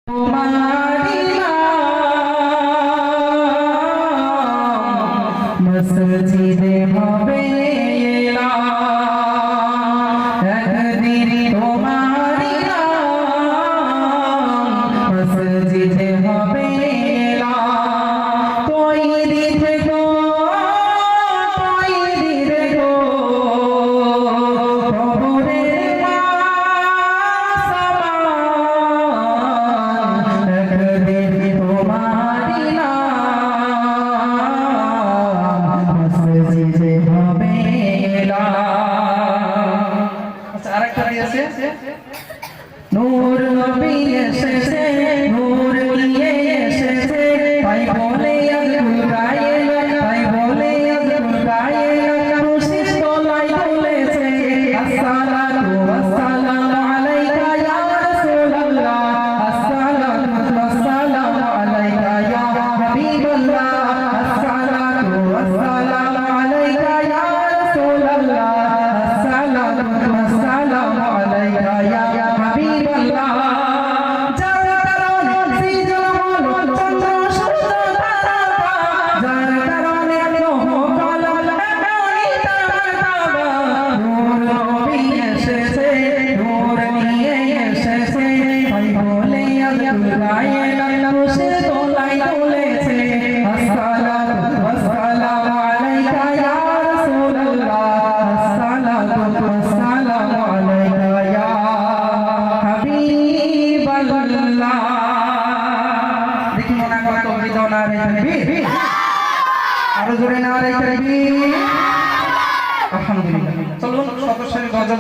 তোমারি নাম মসজিদে হবে একদিন তোমারি নাম মসজিদে হবে তৈরি থেকো নূর নবী এসেছে নূর নিয়ে এসেছে তাই বলে আব্দুল গায়েন তাই বলে আব্দুল গায়েন খুশি তোলাই বলেছে আসসালাতু ওয়াসসালামু আলাইকা ইয়া রাসূলুল্লাহ আসসালাতু ওয়াসসালামু আলাইকা ইয়া হাবিবাল্লাহ আসসালাতু ওয়াসসালামু আলাইকা ইয়া রাসূলুল্লাহ আসসালাতু ওয়াসসালামু আলাইকা ইয়া আরো জোরে নারে তাকবীর আলহামদুলিল্লাহ চলুন সদস্যের গজল